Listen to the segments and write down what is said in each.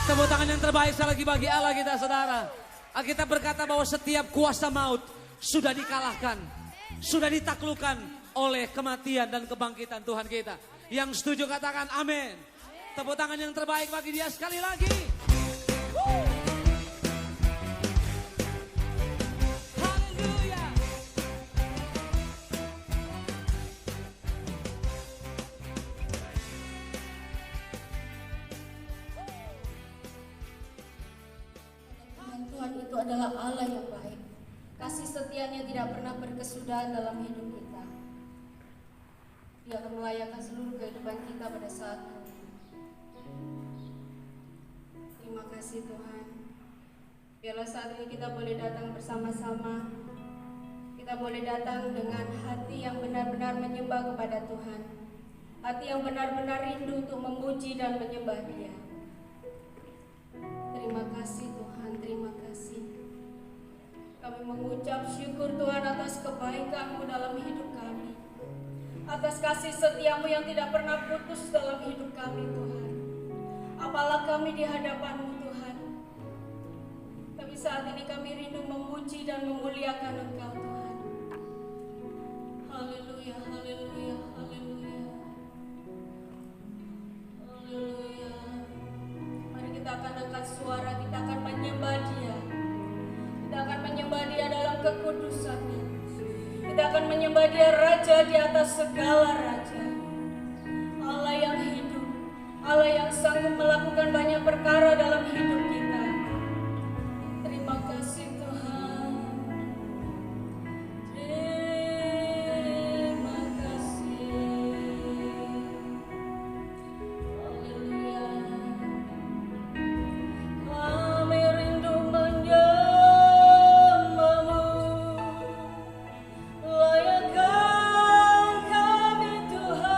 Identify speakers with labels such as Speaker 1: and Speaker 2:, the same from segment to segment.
Speaker 1: Tepuk tangan yang terbaik sekali lagi bagi Allah kita, saudara. Alkitab berkata bahwa setiap kuasa maut sudah dikalahkan, sudah ditaklukkan oleh kematian dan kebangkitan Tuhan kita. Yang setuju katakan amin. Tepuk tangan yang terbaik bagi dia sekali lagi. Haleluya.
Speaker 2: Tuhan itu adalah Allah yang baik. Kasih setianya tidak pernah berkesudahan dalam hidup kita. Dia akan melayakkan seluruh kehidupan kita pada saat ini. Terima kasih Tuhan. Biarlah saat ini kita boleh datang bersama-sama. Kita boleh datang dengan hati yang benar-benar menyembah kepada Tuhan. Hati yang benar-benar rindu untuk memuji dan menyembah Dia. Terima kasih Tuhan, terima kasih. Kami mengucap syukur Tuhan atas kebaikan-Mu dalam hidup kami. Atas kasih setia-Mu yang tidak pernah putus dalam hidup kami Tuhan. Apalah kami di hadapan-Mu Tuhan. Tapi saat ini kami rindu memuji dan memuliakan Engkau Tuhan. Haleluya, haleluya, haleluya. Haleluya. Mari kita akan angkat suara, kita akan menyembah Dia. Kita akan menyembah Dia dalam kekudusan-Nya. Kita akan menyembah Dia Raja di atas segala raja. Allah yang hidup, Allah yang sanggup melakukan banyak perkara dalam hidup kita. Terima kasih Tuhan. Terima kasih. Haleluya. Kami rindu menyembah-Mu. Layakkan kami Tuhan.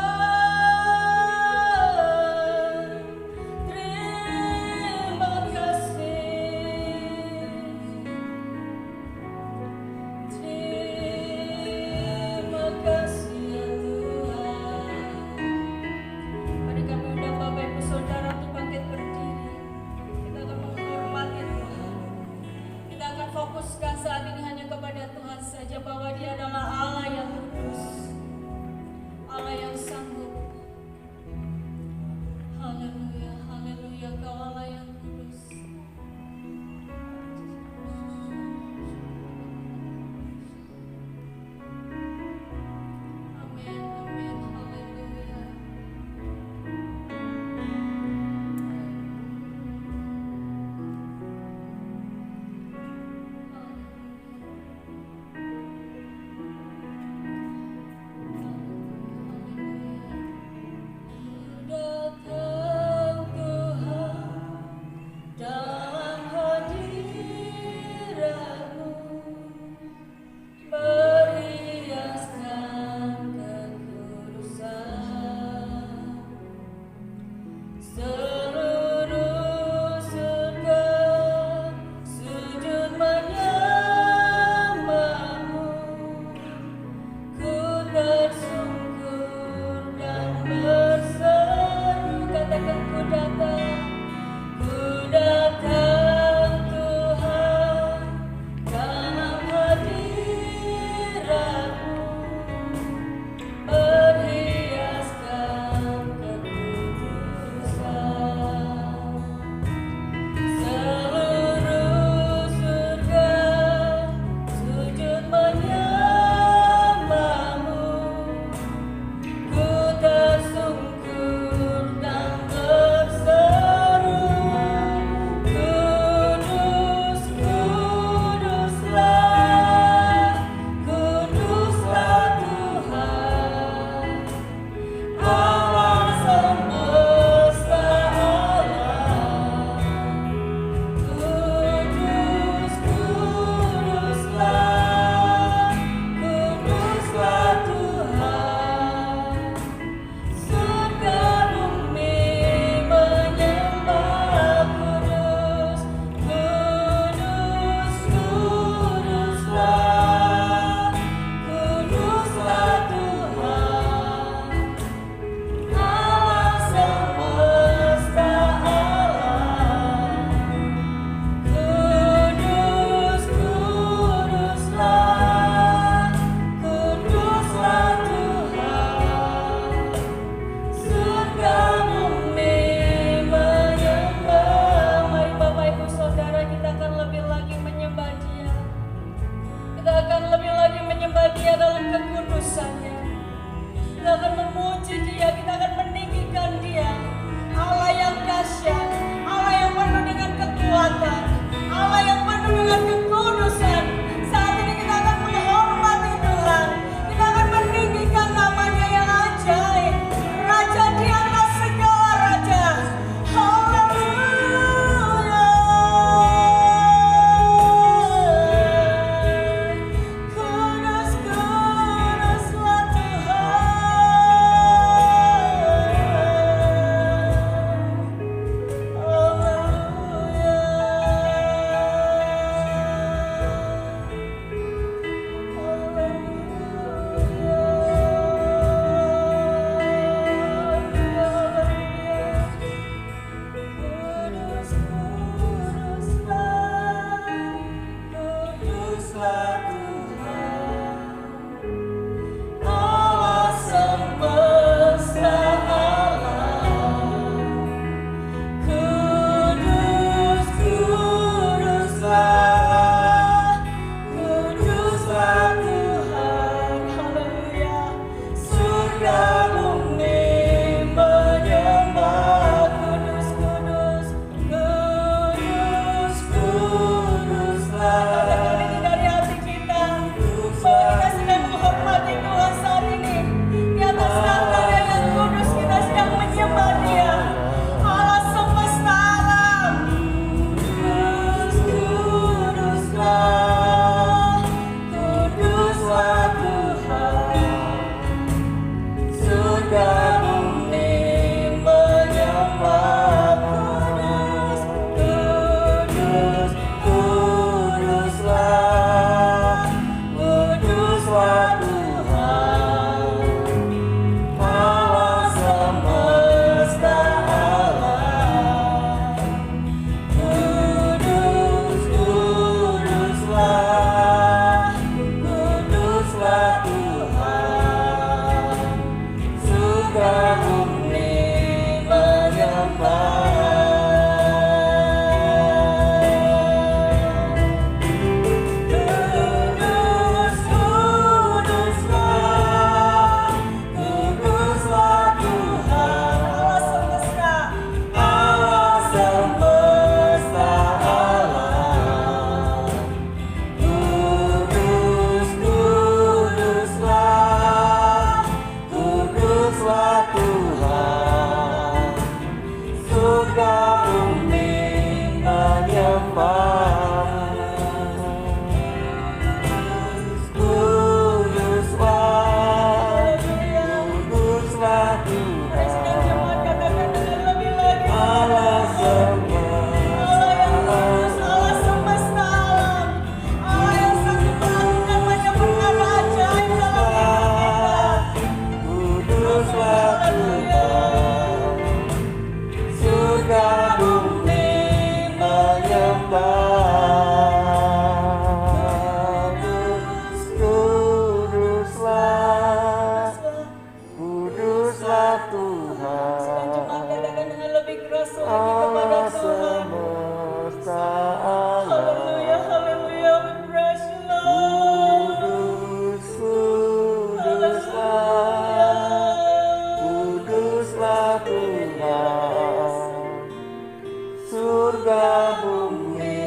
Speaker 3: surga bumi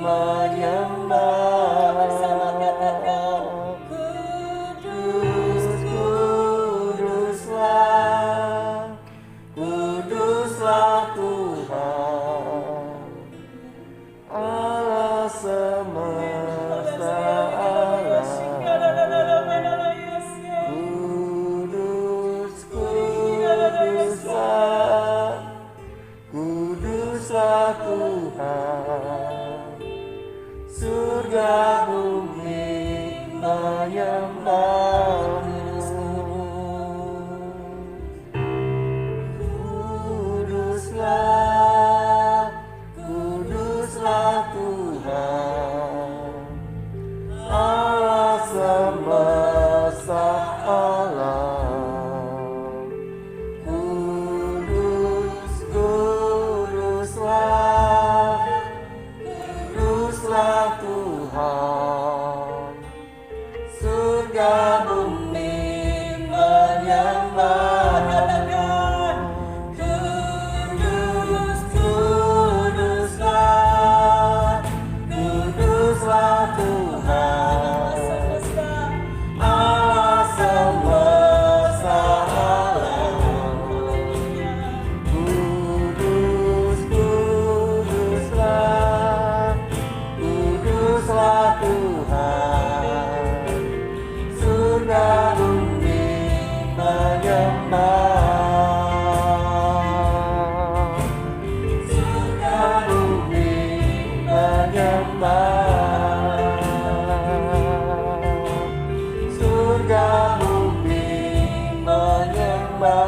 Speaker 3: menyembah.
Speaker 2: Bersama katakan kudus,
Speaker 3: Kuduslah, kuduslah Tuhan, Allah semesta alam. Kudus, kuduslah, kuduslah Tuhan, surga bumi menyembah-Mu. Kuduslah, kuduslah Tuhan, Allah semesta alam. Kudus, kuduslah, kuduslah Tuhan, surga bumi menyembah.
Speaker 2: katakan
Speaker 3: Kudus, kuduslah, kuduslah Tuhan, Allah semesta alam. Kudus, kuduslah, kuduslah Tuhan, surga bumi menyembah. Surga bumi menyembah. Surga bumi menyembah.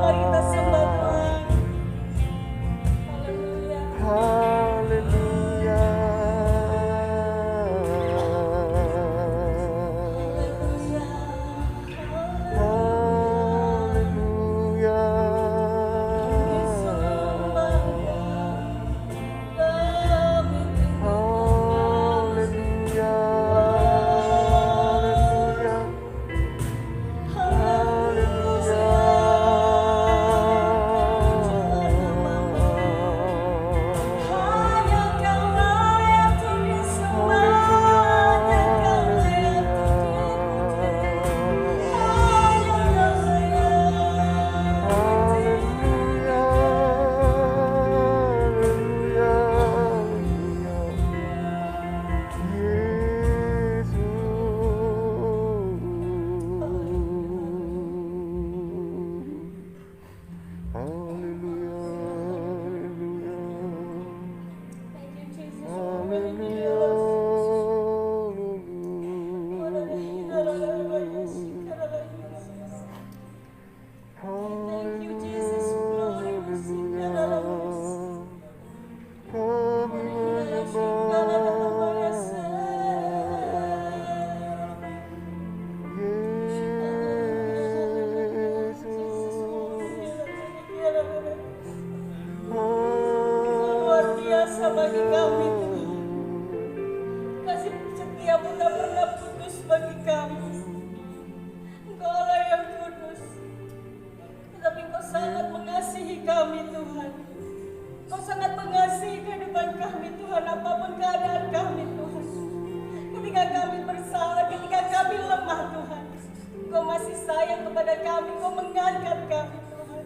Speaker 2: Mari kita sembah Tuhan. Haleluya.
Speaker 3: Haleluya. Haleluya.
Speaker 2: Hanya Kau layak untuk disembah, hanya Kau layak untuk dipuji, hanya Kau Thank you, Jesus. Glory to luar biasa bagi kami Tuhan. Kasih setiamu tak pernah putus bagi kami. Engkau Allah yang kudus, tetapi Engkau sangat mengasihi kami Tuhan. Engkau sangat mengasihi kehidupan kami Tuhan, apapun keadaan kami Tuhan. Ketika kami bersalah, ketika kami lemah Tuhan, Engkau masih sayang kepada kami, Engkau mengangkat kami Tuhan.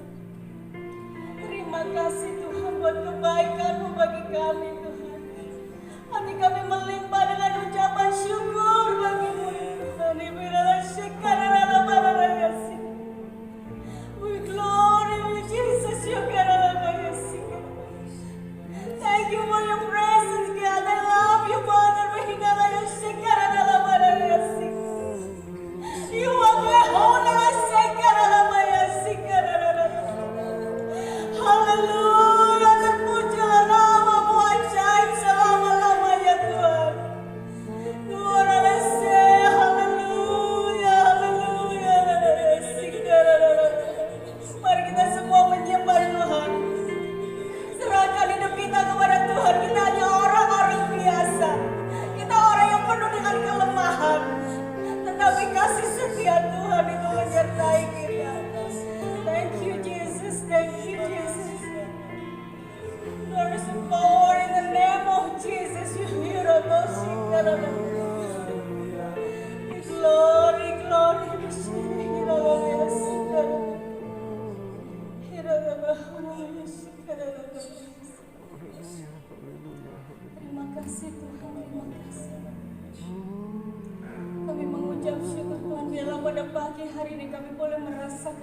Speaker 2: Terima kasih Tuhan buat kebaikan-Mu bagi kami Tuhan. Hati kami melimpah dengan ucapan syukur bagi-Mu Tuhan. We glory you Jesus. Thank you for your presence God. I love you Father. You are the Holy Haleluya, terpujilah nama-Mu ajaib selama-lamanya Tuhan. Haleluya, haleluya. Mari kita semua menyembah Tuhan. Serahkan hidup kita kepada Tuhan. Kita hanya orang-orang biasa. Kita orang yang penuh dengan kelemahan. Tetapi kasih setia Tuhan itu menyertai kita. Thank you Jesus, thank you Jesus.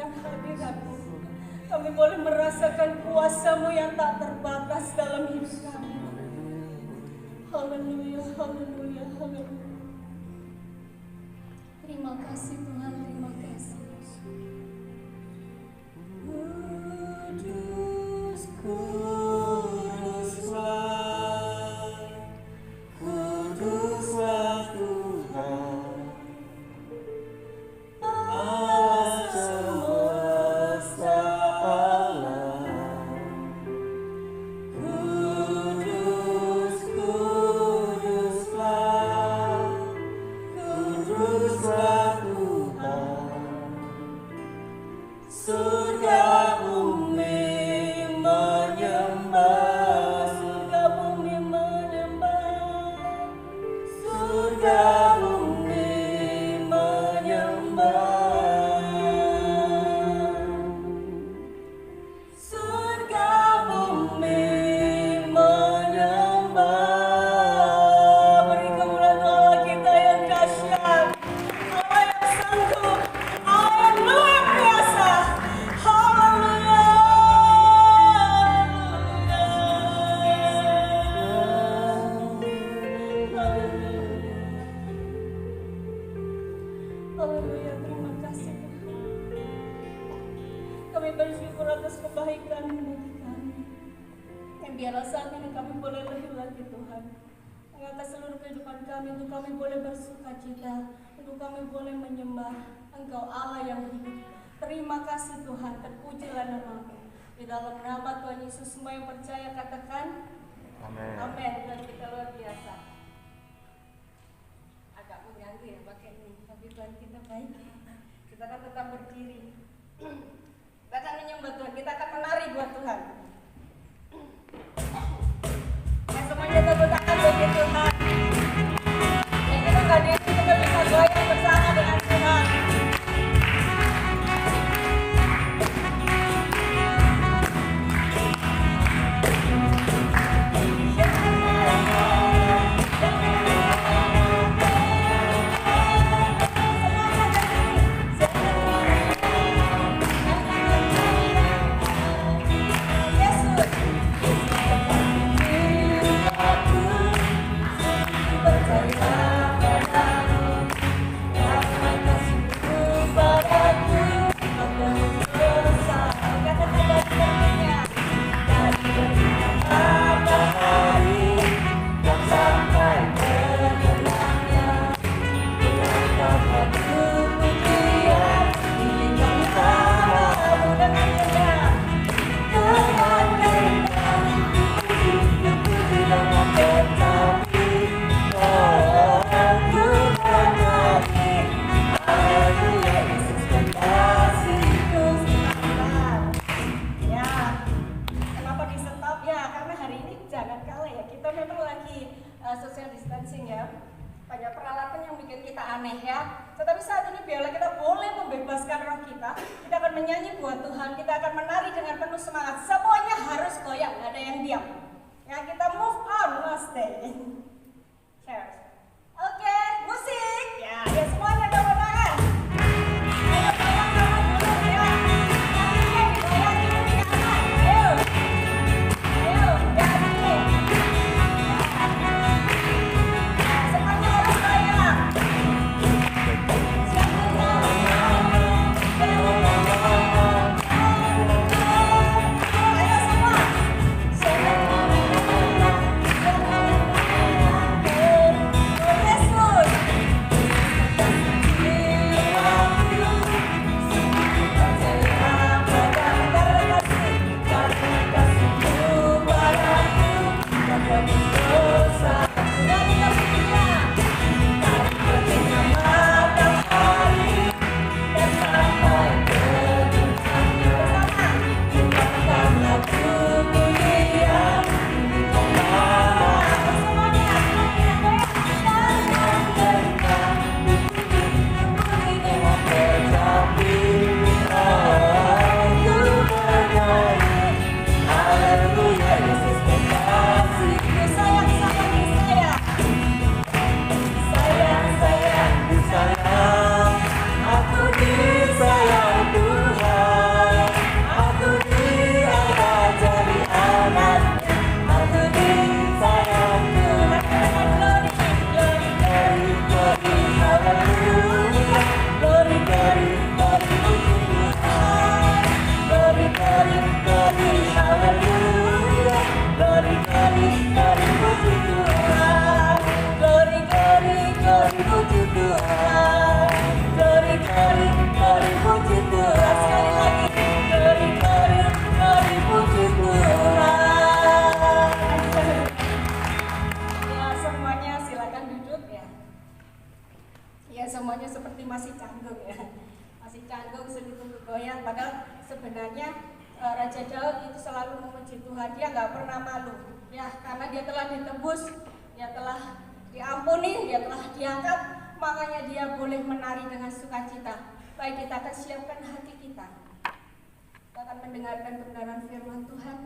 Speaker 2: merasakan hadirat-Mu. Kami boleh merasakan kuasa-Mu yang tak terbatas dalam hidup kami. Haleluya, haleluya, haleluya. Terima kasih Tuhan, terima kasih. Kudus,
Speaker 3: Kuduslah, kuduslah Tuhan, Allah semesta alam. Kudus, kuduslah, kuduslah Tuhan, surga bumi menyembah, surga bumi menyembah, surga bumi menyembah, surga bumi menyembah. Beri kemuliaan Allah kita yang dahsyat, Allah yang sanggup, Allah yang luar biasa. Haleluya, haleluya, terima kasih Tuhan. Kami bersyukur atas kebaikan-Mu bagi kami. Yang biarlah saat ini kami boleh lebih lagi Tuhan, mengangkat seluruh kehidupan kami untuk kami boleh bersuka cita, untuk kami boleh menyembah Engkau Allah yang hidup. Terima kasih Tuhan, terpujilah nama-Mu. Di dalam nama Tuhan Yesus semua yang percaya katakan Amin.
Speaker 2: amin. Dan kita luar biasa. Agak mengganggu ya pakai ini, tapi Tuhan kita baik. Kita akan tetap berdiri. Kita akan menyembah Tuhan, kita akan menari buat Tuhan. Ya, semuanya tepuk tangan bagi Tuhan. Yang kita hadir kita bisa goyang bersama dengan Tuhan. Social distancing ya, banyak peralatan yang bikin kita aneh ya. Tetapi saat ini biarlah kita boleh membebaskan roh kita. Kita akan menyanyi buat Tuhan, kita akan menari dengan penuh semangat. Semuanya harus goyang, nggak ada yang diam. Ya kita move on, not stay. Cheers. Oke, musik. Ya semuanya tepuk tangan. Ayo goyang dulu ya. Kakinya digoyangin lebih aman. Ayo, ayo, jadi. Semuanya harus goyang. Ayo semua.
Speaker 3: sebenarnya Raja Daud itu selalu memuji Tuhan, dia nggak pernah malu, ya karena dia telah ditebus, dia telah diampuni, dia telah diangkat, makanya dia boleh menari dengan sukacita. Baik, kita akan siapkan hati kita. Kita akan mendengarkan kebenaran firman Tuhan.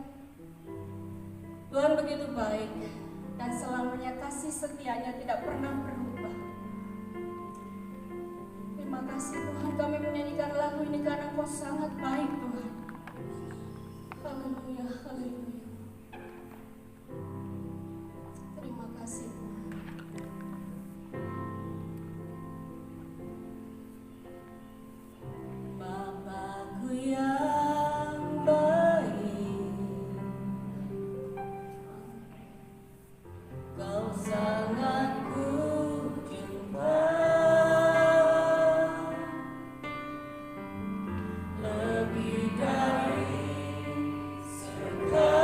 Speaker 3: Tuhan begitu baik dan selamanya kasih setianya tidak pernah berubah. Terima kasih Tuhan, kami menyanyikan lagu ini karena Kau sangat baik Tuhan. Haleluya, haleluya. Terima kasih Tuhan. Bapakku yang baik, Kau sangat ku cinta, lebih dari sekali.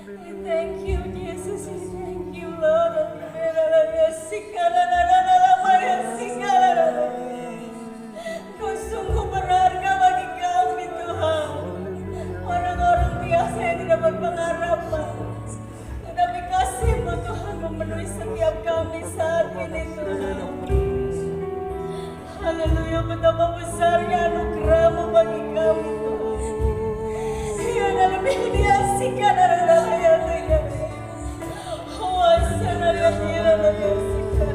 Speaker 3: Thank you, Jesus. Thank you, Lord. Kau sungguh berharga bagi kami, Tuhan. Orang-orang biasa yang tidak berpengharapan, tetapi kasih-Mu, Tuhan, memenuhi setiap kami saat ini, Tuhan. Haleluya, betapa besarnya anugerah-Mu bagi kami, Tuhan. Yang lebih diasihkan adalah yang tidak. Oh, sana dia lebih diasihkan.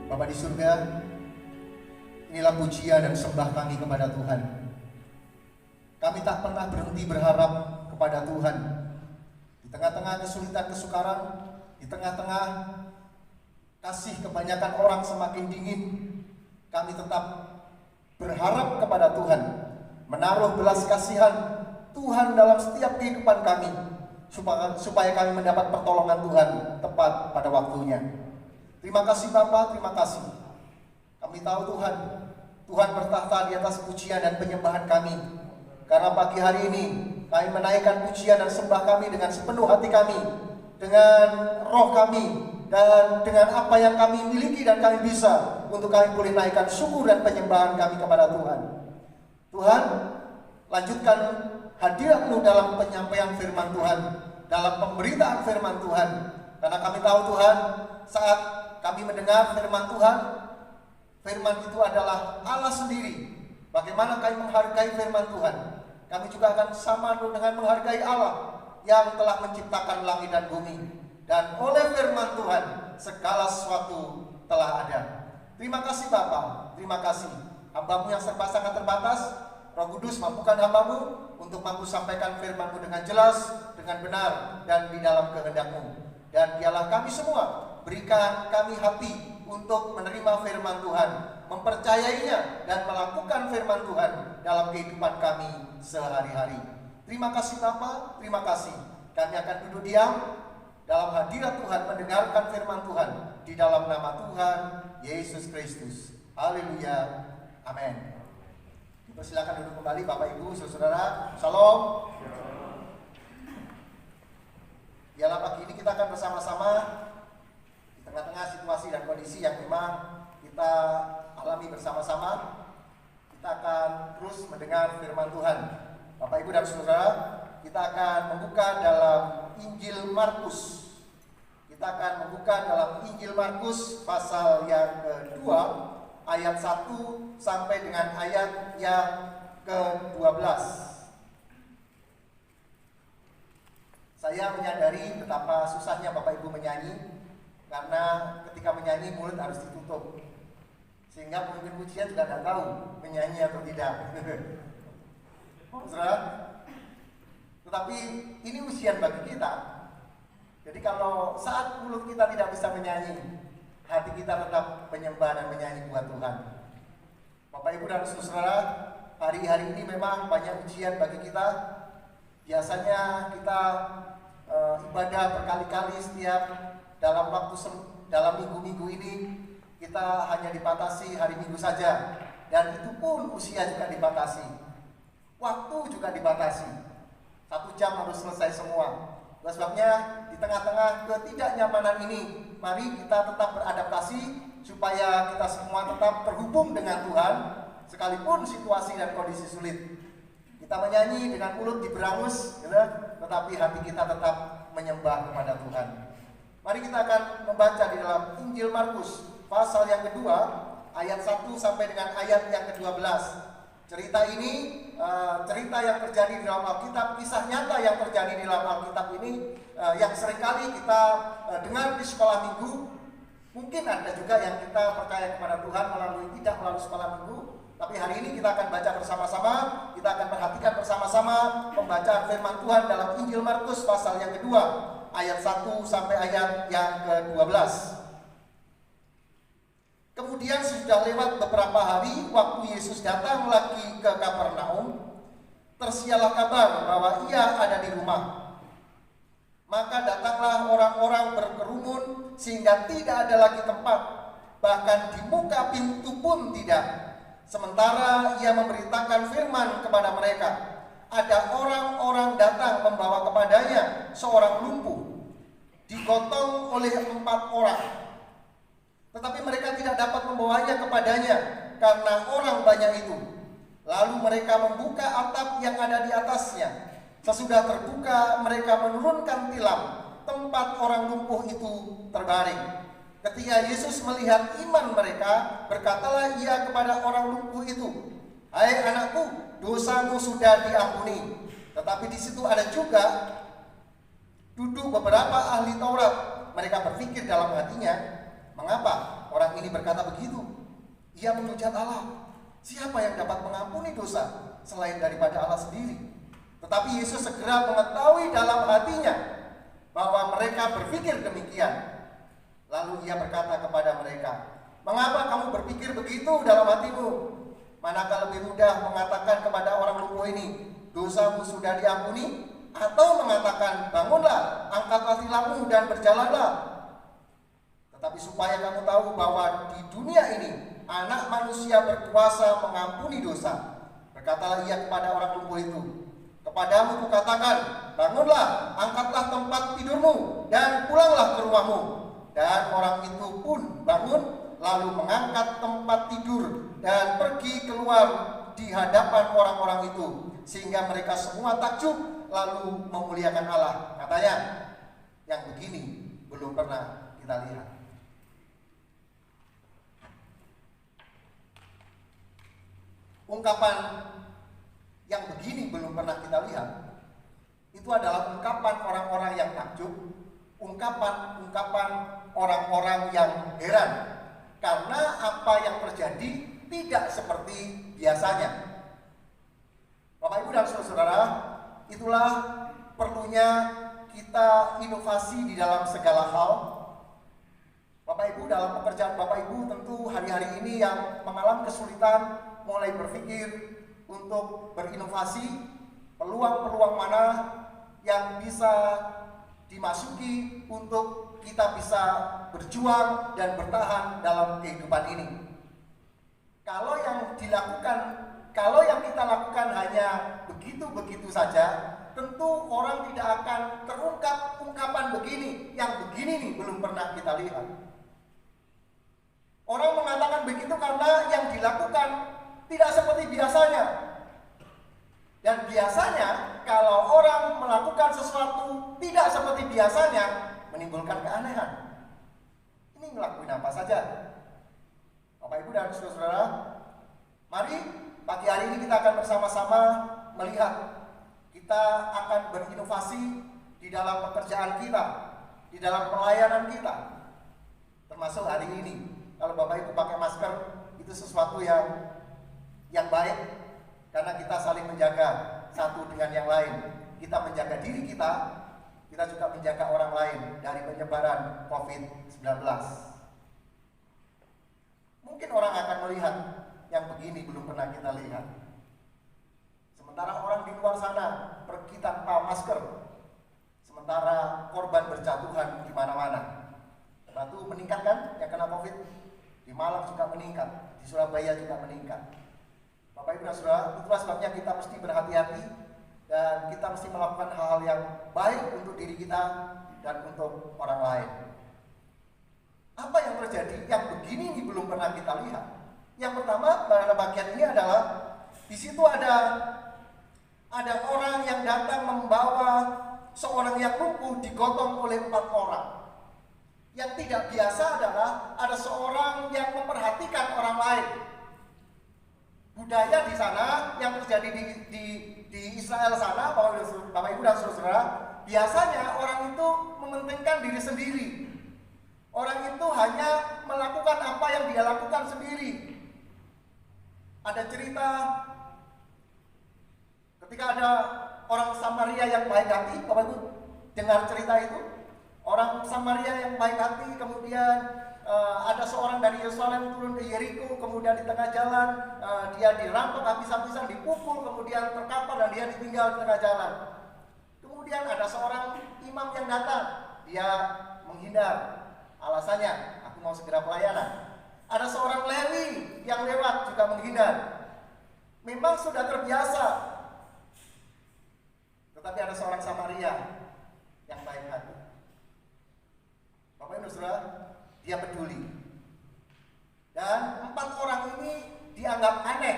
Speaker 4: Bapa di surga, inilah pujian dan sembah kami kepada Tuhan. Kami tak pernah berhenti berharap kepada Tuhan. Di tengah-tengah kesulitan kesukaran, di tengah-tengah kasih kebanyakan orang semakin dingin, kami tetap berharap kepada Tuhan, menaruh belas kasihan Tuhan dalam setiap kehidupan kami, supaya kami mendapat pertolongan Tuhan tepat pada waktunya. Terima kasih Bapa, terima kasih. Kami tahu Tuhan, Tuhan bertahta di atas pujian dan penyembahan kami. Karena pagi hari ini kami menaikkan pujian dan sembah kami dengan sepenuh hati kami, dengan roh kami, dan dengan apa yang kami miliki dan kami bisa, untuk kami boleh naikkan syukur dan penyembahan kami kepada Tuhan. Tuhan, lanjutkan hadirat-Mu dalam penyampaian firman Tuhan, dalam pemberitaan firman Tuhan. Karena kami tahu Tuhan, saat kami mendengar firman Tuhan, firman itu adalah Allah sendiri. Bagaimana kami menghargai firman Tuhan, kami juga akan sama dengan menghargai Allah yang telah menciptakan langit dan bumi. Dan oleh firman Tuhan, segala sesuatu telah ada. Terima kasih Bapa, terima kasih. Hamba-Mu yang serba sangat terbatas, Roh Kudus mampukan hamba-Mu untuk mampu sampaikan firman-Mu dengan jelas, dengan benar, dan di dalam kehendak-Mu. Dan biarlah kami semua, berikan kami hati untuk menerima firman Tuhan, mempercayainya dan melakukan firman Tuhan dalam kehidupan kami sehari-hari. Terima kasih Bapa, terima kasih. Kami akan duduk diam dalam hadirat Tuhan, mendengarkan firman Tuhan di dalam nama Tuhan Yesus Kristus. Haleluya, amin. Silakan duduk kembali Bapak Ibu, saudara. Shalom. Biarlah pagi ini kita akan bersama-sama di tengah-tengah situasi dan kondisi yang memang kita alami bersama-sama. Kita akan terus mendengar firman Tuhan. Bapak Ibu dan saudara, kita akan membuka dalam Injil Markus. Kita akan membuka dalam Injil Markus pasal yang kedua, ayat 1 sampai dengan ayat yang ke-12. Saya menyadari betapa susahnya Bapak Ibu menyanyi, karena ketika menyanyi mulut harus ditutup, sehingga pemimpin pujian juga tidak tahu menyanyi atau tidak. Saudara, tetapi ini ujian bagi kita. Jadi kalau saat mulut kita tidak bisa menyanyi, hati kita tetap menyembah dan menyanyi buat Tuhan. Bapak Ibu dan Saudara, hari-hari ini memang banyak ujian bagi kita. Biasanya kita ibadah berkali-kali setiap dalam minggu-minggu ini kita hanya dibatasi hari Minggu saja, dan itu pun usia juga dibatasi, waktu juga dibatasi. 1 jam harus selesai semua. Oleh sebabnya di tengah-tengah ketidaknyamanan ini, mari kita tetap beradaptasi supaya kita semua tetap terhubung dengan Tuhan sekalipun situasi dan kondisi sulit. Kita menyanyi dengan mulut diberangus, gitu, tetapi hati kita tetap menyembah kepada Tuhan. Mari kita akan membaca di dalam Injil Markus pasal yang kedua, ayat 1 sampai dengan ayat yang ke-12. Cerita ini, cerita yang terjadi di dalam Alkitab, kisah nyata yang terjadi di dalam Alkitab ini, yang seringkali kita dengar di sekolah minggu. Mungkin ada juga yang kita percaya kepada Tuhan tidak melalui sekolah minggu. Tapi hari ini kita akan baca bersama-sama, kita akan perhatikan bersama-sama pembacaan firman Tuhan dalam Injil Markus pasal yang kedua, ayat 1 sampai ayat yang ke-12. Kemudian sudah lewat beberapa hari, waktu Yesus datang lagi ke Kapernaum, tersiarlah kabar bahwa ia ada di rumah. Maka datanglah orang-orang berkerumun sehingga tidak ada lagi tempat, bahkan di muka pintu pun tidak. Sementara ia memberitakan firman kepada mereka, ada orang-orang datang membawa kepadanya seorang lumpuh, digotong oleh 4 orang. Tetapi mereka tidak dapat membawanya kepadanya karena orang banyak itu. Lalu mereka membuka atap yang ada di atasnya. Sesudah terbuka, mereka menurunkan tilam tempat orang lumpuh itu terbaring. Ketika Yesus melihat iman mereka, berkatalah ia kepada orang lumpuh itu, "Hai anakku, dosamu sudah diampuni." Tetapi di situ ada juga duduk beberapa ahli Taurat. Mereka berpikir dalam hatinya, mengapa orang ini berkata begitu? Ia menghujat Allah. Siapa yang dapat mengampuni dosa selain daripada Allah sendiri? Tetapi Yesus segera mengetahui dalam hatinya bahwa mereka berpikir demikian. Lalu ia berkata kepada mereka, "Mengapa kamu berpikir begitu dalam hatimu? Manakah lebih mudah mengatakan kepada orang lumpuh ini, dosamu sudah diampuni, atau mengatakan, bangunlah, angkatlah tilammu dan berjalanlah? Tetapi supaya kamu tahu bahwa di dunia ini Anak Manusia berkuasa mengampuni dosa." Berkatalah ia kepada orang lumpuh itu, "Kepadamu kukatakan, bangunlah, angkatlah tempat tidurmu dan pulanglah ke rumahmu." Dan orang itu pun bangun, lalu mengangkat tempat tidur dan pergi keluar di hadapan orang-orang itu, sehingga mereka semua takjub lalu memuliakan Allah. Katanya, yang begini belum pernah kita lihat. Ungkapan yang begini belum pernah kita lihat itu adalah ungkapan orang-orang yang takjub, ungkapan orang-orang yang heran karena apa yang terjadi tidak seperti biasanya. Bapak Ibu dan Saudara, itulah perlunya kita inovasi di dalam segala hal. Bapak Ibu, dalam pekerjaan Bapak Ibu tentu hari-hari ini yang mengalami kesulitan mulai berpikir untuk berinovasi, peluang-peluang mana yang bisa dimasuki untuk kita bisa berjuang dan bertahan dalam kehidupan ini. Kalau yang kita lakukan hanya begitu-begitu saja, tentu orang tidak akan terungkap ungkapan begini, yang begini nih belum pernah kita lihat. Orang mengatakan begitu karena yang dilakukan tidak seperti biasanya. Dan biasanya kalau orang melakukan sesuatu tidak seperti biasanya, menimbulkan keanehan. Ini ngelakuin apa saja? Bapak Ibu dan Saudara, mari pagi hari ini kita akan bersama-sama melihat, kita akan berinovasi di dalam pekerjaan kita, di dalam pelayanan kita. Termasuk hari ini, kalau Bapak Ibu pakai masker, itu sesuatu yang baik, karena kita saling menjaga satu dengan yang lain. Kita menjaga diri kita juga menjaga orang lain dari penyebaran COVID-19. Mungkin orang akan melihat yang begini belum pernah kita lihat. Sementara orang di luar sana pergi tanpa masker, sementara korban berjatuhan di mana-mana. Batu meningkat kan yang kena COVID? Di Malang juga meningkat, di Surabaya juga meningkat. Bapak Ibu dan Saudara, itulah sebabnya kita mesti berhati-hati dan kita mesti melakukan hal-hal yang baik untuk diri kita dan untuk orang lain. Apa yang terjadi? Yang begini ini belum pernah kita lihat. Yang pertama pada bagian ini adalah di situ ada orang yang datang membawa seorang yang lumpuh digotong oleh 4 orang. Yang tidak biasa adalah ada seorang yang memperhatikan orang lain. Budaya di sana yang terjadi di Israel sana, Bapak Ibu dan Saudara, biasanya orang itu mementingkan diri sendiri. Orang itu hanya melakukan apa yang dia lakukan sendiri. Ada cerita ketika ada orang Samaria yang baik hati, Bapak Ibu dengar cerita itu? Orang Samaria yang baik hati, kemudian ada seorang dari Yerusalem turun ke Yeriko, kemudian di tengah jalan dia dirampok habis-habisan, dipukul, kemudian terkapar dan dia ditinggal di tengah jalan. Kemudian ada seorang imam yang datang, dia menghindar. Alasannya, aku mau segera pelayanan. Ada seorang Lewi yang lewat juga menghindar. Memang sudah terbiasa. Tetapi ada seorang Samaria yang baik hati. Bapak Ibu Saudara, dia peduli. Dan 4 orang ini dianggap aneh.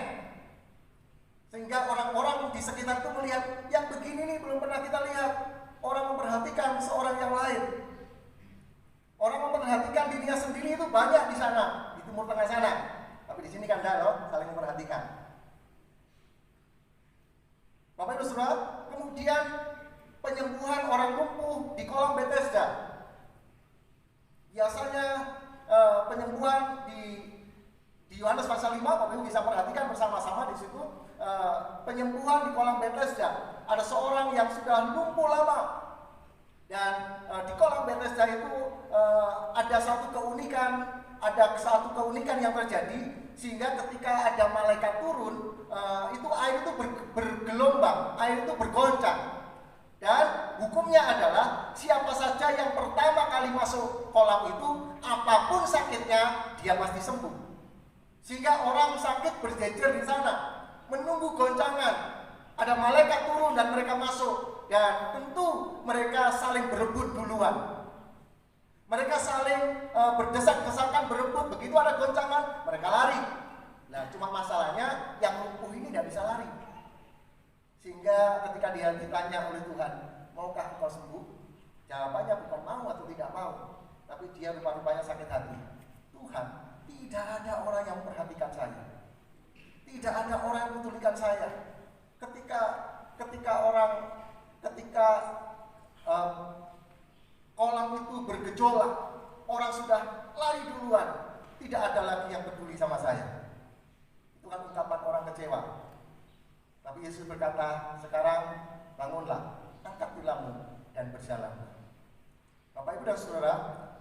Speaker 4: Sehingga orang-orang di sekitar itu melihat, yang begini nih belum pernah kita lihat. Orang memperhatikan seorang yang lain. Orang memperhatikan dirinya sendiri itu banyak di sana, di Timur Tengah sana. Tapi di sini kan enggak loh, saling memperhatikan. Bapak Ibu Saudara, kemudian penyembuhan orang lumpuh di kolam Bethesda. Biasanya penyembuhan di Yohanes pasal 5, Bapak Ibu bisa perhatikan bersama-sama di situ, penyembuhan di kolam Bethesda. Ada seorang yang sudah lumpuh lama. Dan di kolam Bethesda itu ada satu keunikan yang terjadi, sehingga ketika ada malaikat turun, itu air itu bergelombang, air itu bergoncang. Dan hukumnya adalah siapa saja yang pertama kali masuk kolam itu, apapun sakitnya, dia pasti sembuh. Sehingga orang sakit berjejer di sana, menunggu goncangan. Ada malaikat turun dan mereka masuk. Dan tentu mereka saling berebut duluan. Mereka saling berdesak-desakan, berebut. Begitu ada goncangan, mereka lari. Nah, cuma masalahnya yang lumpuh ini tidak bisa lari. Sehingga ketika dia ditanya oleh Tuhan, maukah engkau sembuh? Jawabannya bukan mau atau tidak mau, tapi dia rupa-rupanya sakit hati. Tuhan, tidak ada orang yang memperhatikan saya. Tidak ada orang yang mempedulikan saya. Ketika kolam itu bergejolak, orang sudah lari duluan, tidak ada lagi yang peduli sama saya. Itu kan ungkapan orang kecewa. Tapi Yesus berkata, sekarang bangunlah, angkat tilammu dan berjalanlah. Bapak Ibu dan Saudara,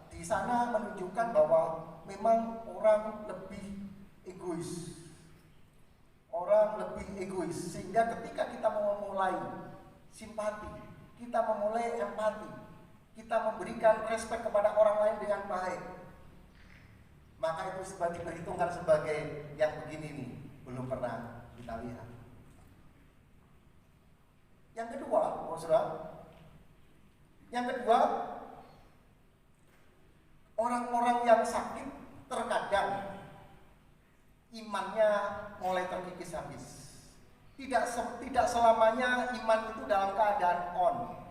Speaker 4: di sana menunjukkan bahwa memang orang lebih egois. Orang lebih egois, sehingga ketika kita memulai simpati, kita memulai empati, kita memberikan respek kepada orang lain dengan baik, maka itu sebagai diperhitungkan sebagai yang begini nih, belum pernah kita lihat. Yang kedua, saudara, orang-orang yang sakit terkadang imannya mulai terkikis habis. Tidak selamanya iman itu dalam keadaan on.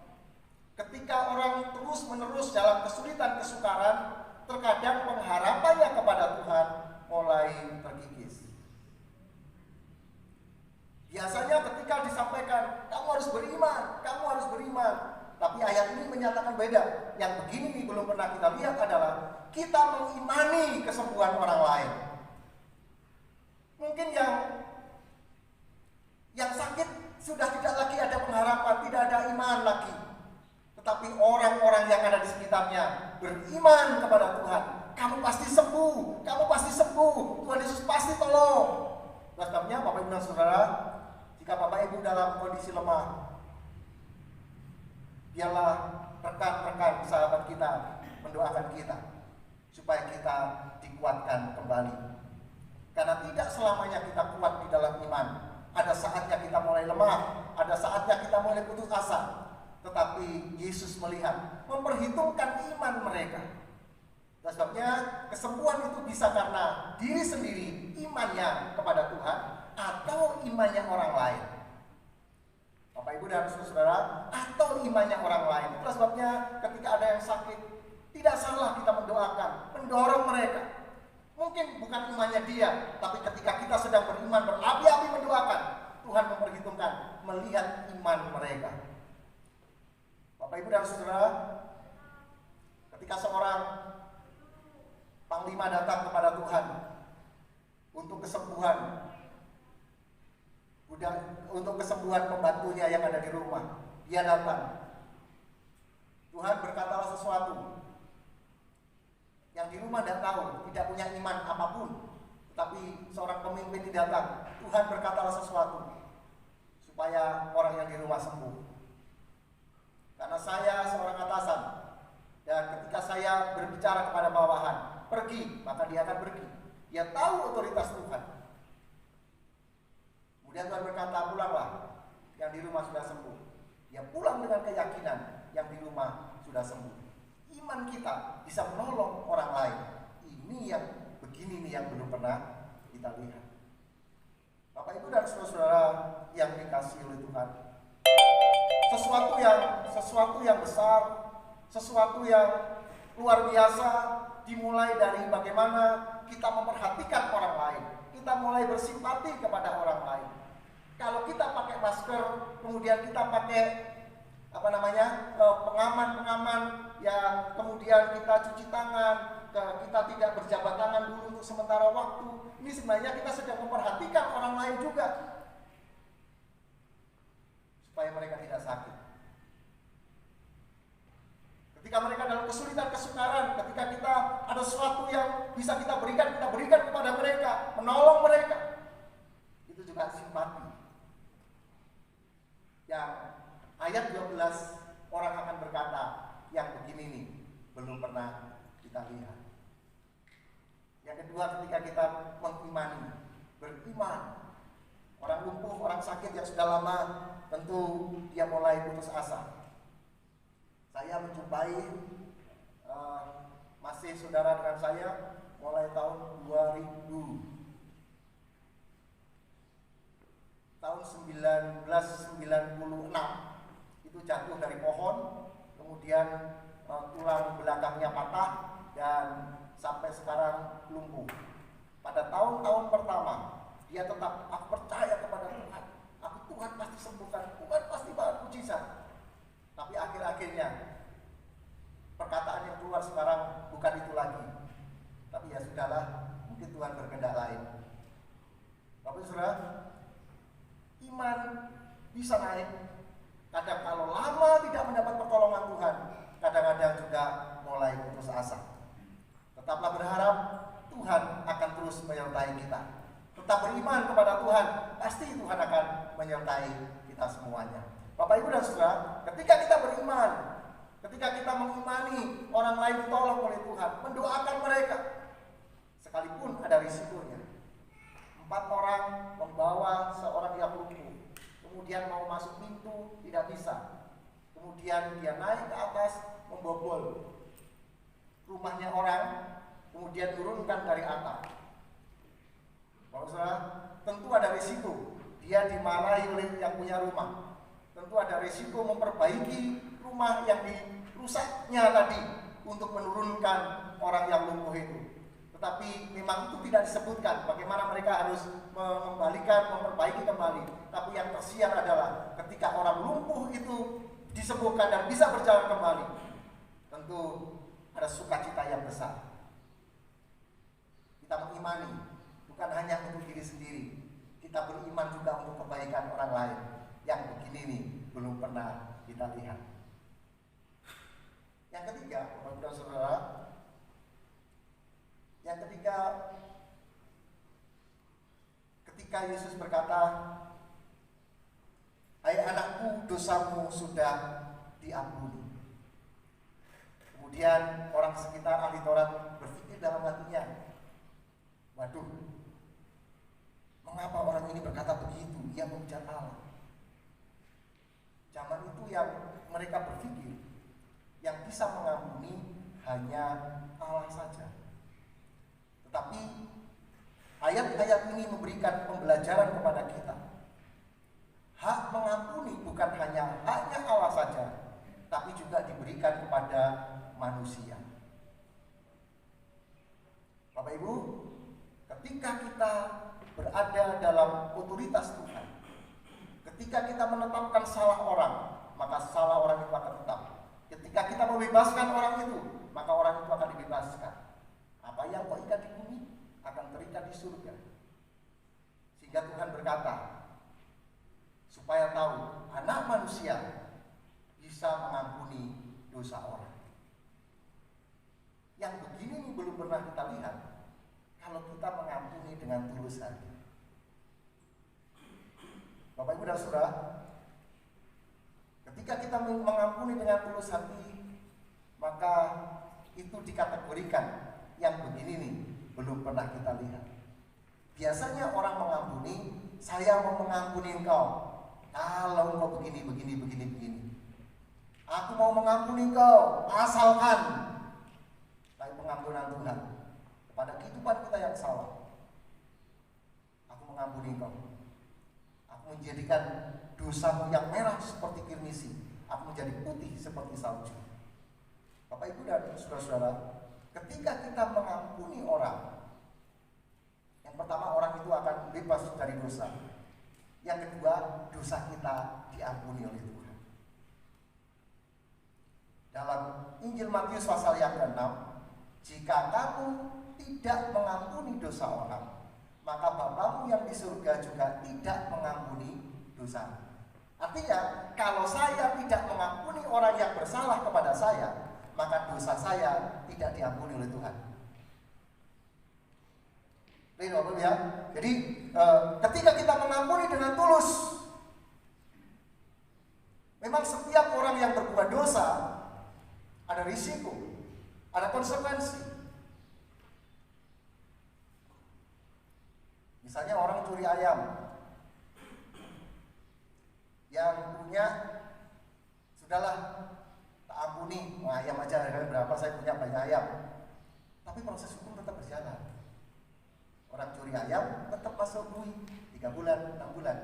Speaker 4: Ketika orang terus-menerus dalam kesulitan kesukaran, terkadang pengharapannya kepada Tuhan mulai terkikis. Biasanya ketika disampaikan, kamu harus beriman. Tapi ayat ini menyatakan beda. Yang begini nih belum pernah kita lihat adalah kita mengimani kesembuhan orang lain. Mungkin yang sakit sudah tidak lagi ada pengharapan, tidak ada iman lagi. Tetapi orang-orang yang ada di sekitarnya beriman kepada Tuhan. Kamu pasti sembuh, Tuhan Yesus pasti tolong. Oleh sebabnya Bapak Ibu dan Saudara, jika Bapak Ibu dalam kondisi lemah, biarlah rekan-rekan sahabat kita mendoakan kita supaya kita dikuatkan kembali. Karena tidak selamanya kita kuat di dalam iman. Ada saatnya kita mulai lemah, ada saatnya kita mulai putus asa. Tetapi Yesus melihat, memperhitungkan iman mereka. Oleh sebabnya kesembuhan itu bisa karena diri sendiri, imannya kepada Tuhan, atau imannya orang lain. Bapak Ibu dan Saudara, atau imannya orang lain. Itulah sebabnya ketika ada yang sakit, tidak salah kita mendoakan, mendorong mereka. Mungkin bukan imannya dia, tapi ketika kita sedang beriman, berapi-api mendoakan, Tuhan memperhitungkan, melihat iman mereka. Bapak Ibu dan Saudara, ketika seorang panglima datang kepada Tuhan untuk kesembuhan, untuk kesembuhan pembantunya yang ada di rumah, dia datang. Tuhan berkatalah sesuatu yang di rumah tidak tahu, tidak punya iman apapun, tetapi seorang pemimpin datang. Tuhan berkatalah sesuatu supaya orang yang di rumah sembuh. Karena saya seorang atasan, dan ketika saya berbicara kepada bawahan, pergi, maka dia akan pergi. Dia tahu otoritas Tuhan. Kemudian Tuhan berkata, pulanglah, yang di rumah sudah sembuh. Dia pulang dengan keyakinan yang di rumah sudah sembuh. Iman kita bisa menolong orang lain. Ini yang begini nih yang belum pernah kita lihat. Bapak Ibu dan saudara yang dikasihi oleh Tuhan, sesuatu yang besar, sesuatu yang luar biasa dimulai dari bagaimana kita memperhatikan orang lain. Kita mulai bersimpati kepada orang lain. Kalau kita pakai masker, kemudian kita pakai pengaman-pengaman yang kemudian kita cuci tangan, kita tidak berjabat tangan dulu untuk sementara waktu. Ini sebenarnya kita sedang memperhatikan orang lain juga supaya mereka tidak sakit. Ketika mereka dalam kesulitan, kesukaran, ketika kita ada sesuatu yang bisa kita berikan kepada mereka, menolong mereka. Itu juga simpati. Yang ayat 12, orang akan berkata, yang begini nih belum pernah kita lihat. Yang kedua, ketika kita mengimani, beriman. Orang lumpuh, orang sakit yang sudah lama, tentu dia mulai putus asa. Saya menjumpai masih saudara dengan saya mulai tahun 2000. Tahun 1996 itu jatuh dari pohon, kemudian tulang belakangnya patah dan sampai sekarang lumpuh. Pada tahun-tahun pertama dia tetap, aku percaya kepada Tuhan, Tuhan pasti sembuhkan, Tuhan pasti banget mujizat. Tapi akhir-akhirnya perkataan yang keluar sekarang bukan itu lagi. Tapi ya sudahlah, mungkin Tuhan berkehendak lain. Bapak Saudara, iman bisa naik. Kadang kalau lama tidak mendapat pertolongan Tuhan, kadang-kadang juga mulai putus asa. Tetaplah berharap Tuhan akan terus menyertai kita. Tetap beriman kepada Tuhan, pasti Tuhan akan menyertai kita semuanya. Bapak Ibu dan Saudara, ketika kita beriman, ketika kita mengimani orang lain ditolong oleh Tuhan, mendoakan mereka, sekalipun ada risikonya. 4 orang membawa seorang yang lumpuh, kemudian mau masuk pintu tidak bisa, kemudian dia naik ke atas membobol rumahnya orang, kemudian turunkan dari atap. Kalau saudara, tentu ada risiko dia dimarahi oleh yang punya rumah, tentu ada risiko memperbaiki rumah yang dirusaknya tadi untuk menurunkan orang yang lumpuh itu. Tetapi memang itu tidak disebutkan bagaimana mereka harus mengembalikan, memperbaiki kembali. Tapi yang tersiar adalah ketika orang lumpuh itu disembuhkan dan bisa berjalan kembali, tentu ada sukacita yang besar. Kita mengimani bukan hanya untuk diri sendiri, kita beriman juga untuk kebaikan orang lain yang begini nih belum pernah kita lihat. Yang ketiga, Bapak dan Saudara, ketika ketika Yesus berkata, "Hai anakku, dosamu sudah diampuni." Kemudian orang sekitar ahli Taurat berpikir dalam hatinya, waduh, mengapa orang ini berkata begitu? Ia mengujar Allah. Zaman itu yang mereka berpikir, yang bisa mengampuni hanya Allah saja. Tetapi ayat-ayat ini memberikan pembelajaran kepada kita. Hak mengampuni bukan hanya haknya Allah saja, tapi juga diberikan kepada manusia. Bapak Ibu, ketika kita berada dalam otoritas Tuhan, ketika kita menetapkan salah orang, maka salah orang itu akan tetap. Ketika kita membebaskan orang itu, maka orang itu akan dibebaskan. Apa yang kau ikat di bumi akan terikat di surga. Sehingga Tuhan berkata, supaya tahu anak manusia bisa mengampuni dosa orang. Yang begini belum pernah kita lihat kalau kita mengampuni dengan tulus hati. Bapak Ibu dan Saudara, ketika kita mengampuni dengan tulus hati, maka itu dikategorikan yang begini nih belum pernah kita lihat. Biasanya orang mengampuni, saya mau mengampuni engkau kalau engkau begini. Aku mau mengampuni engkau asalkan. Tapi pengampunan Tuhan kepada kehidupan kita yang salah, aku mengampuni engkau. Aku menjadikan dosamu yang merah seperti kirmisi, aku menjadi putih seperti salju. Bapak Ibu dan saudara-saudara, ketika kita mengampuni orang, yang pertama orang itu akan bebas dari dosa. Yang kedua, dosa kita diampuni oleh Tuhan. Dalam Injil Matius pasal yang ke-6, jika kamu tidak mengampuni dosa orang, maka Bapamu yang di surga juga tidak mengampuni dosa. Artinya, kalau saya tidak mengampuni orang yang bersalah kepada saya, maka dosa saya tidak diampuni oleh Tuhan. Bapak ya. Jadi ketika kita mengampuni dengan tulus, memang setiap orang yang berbuat dosa ada risiko, ada konsekuensi. Misalnya orang curi ayam, yang punya sudahlah tak ampuni, ayam aja harganya berapa, saya punya banyak ayam. Tapi proses hukum tetap berjalan. Orang curi ayam tetap masuk bui 3 bulan, 6 bulan.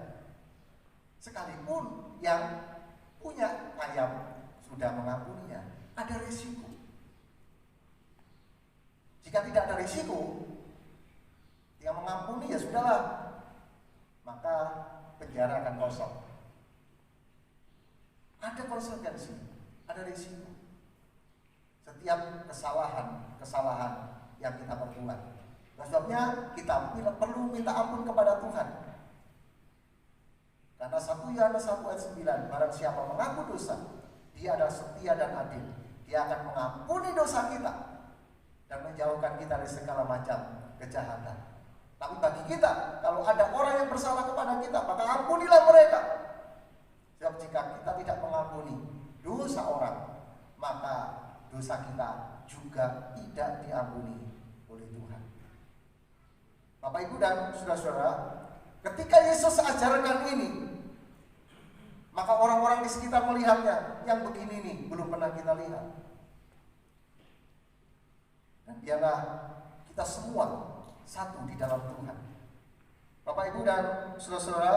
Speaker 4: Sekalipun yang punya ayam sudah mengampuninya, ada risiko. Jika tidak ada risiko, yang mengampuni ya sudahlah, maka penjara akan kosong. Ada konsekuensi, ada risiko. Setiap kesalahan yang kita perbuat. Sebabnya kita perlu minta ampun kepada Tuhan. Karena 1 Yohanes 1 ayat 9, barang siapa mengaku dosa, dia adalah setia dan adil. Dia akan mengampuni dosa kita dan menjauhkan kita dari segala macam kejahatan. Tapi bagi kita, kalau ada orang yang bersalah kepada kita, maka ampunilah mereka. Sebab jika kita tidak mengampuni dosa orang, maka dosa kita juga tidak diampuni oleh Tuhan. Bapak Ibu dan saudara-saudara, ketika Yesus ajarkan ini, maka orang-orang di sekitar melihatnya, yang begini nih belum pernah kita lihat. Dan biarlah kita semua satu di dalam Tuhan. Bapak Ibu dan saudara-saudara,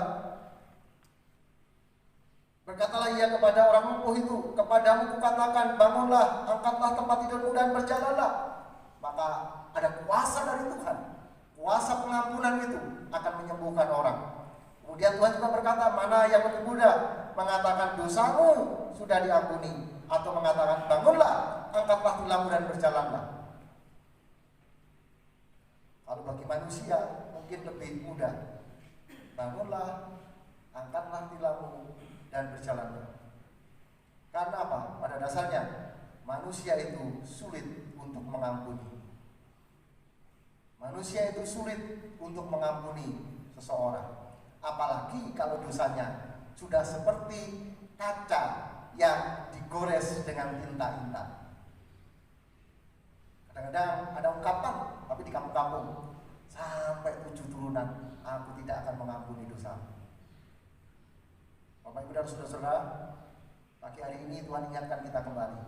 Speaker 4: berkatalah ia kepada orang lumpuh itu, kepadamu kukatakan, bangunlah, angkatlah tempat tidurmu dan berjalanlah. Maka ada kuasa dari Tuhan. Kuasa pengampunan itu akan menyembuhkan orang. Kemudian Tuhan juga berkata, mana yang lebih mudah, mengatakan dosamu sudah diampuni, atau mengatakan bangunlah, angkatlah tulangmu dan berjalanlah. Kalau bagi manusia mungkin lebih mudah, bangunlah, angkatlah tulangmu dan berjalanlah. Karena apa? Pada dasarnya manusia itu sulit untuk mengampuni. Manusia itu sulit untuk mengampuni seseorang. Apalagi kalau dosanya sudah seperti kaca yang digores dengan tinta-tinta. Kadang-kadang ada ungkapan, tapi di kampung-kampung, sampai 7 turunan aku tidak akan mengampuni dosa. Bapak Ibu dan Saudara-saudara, pagi hari ini Tuhan ingatkan kita kembali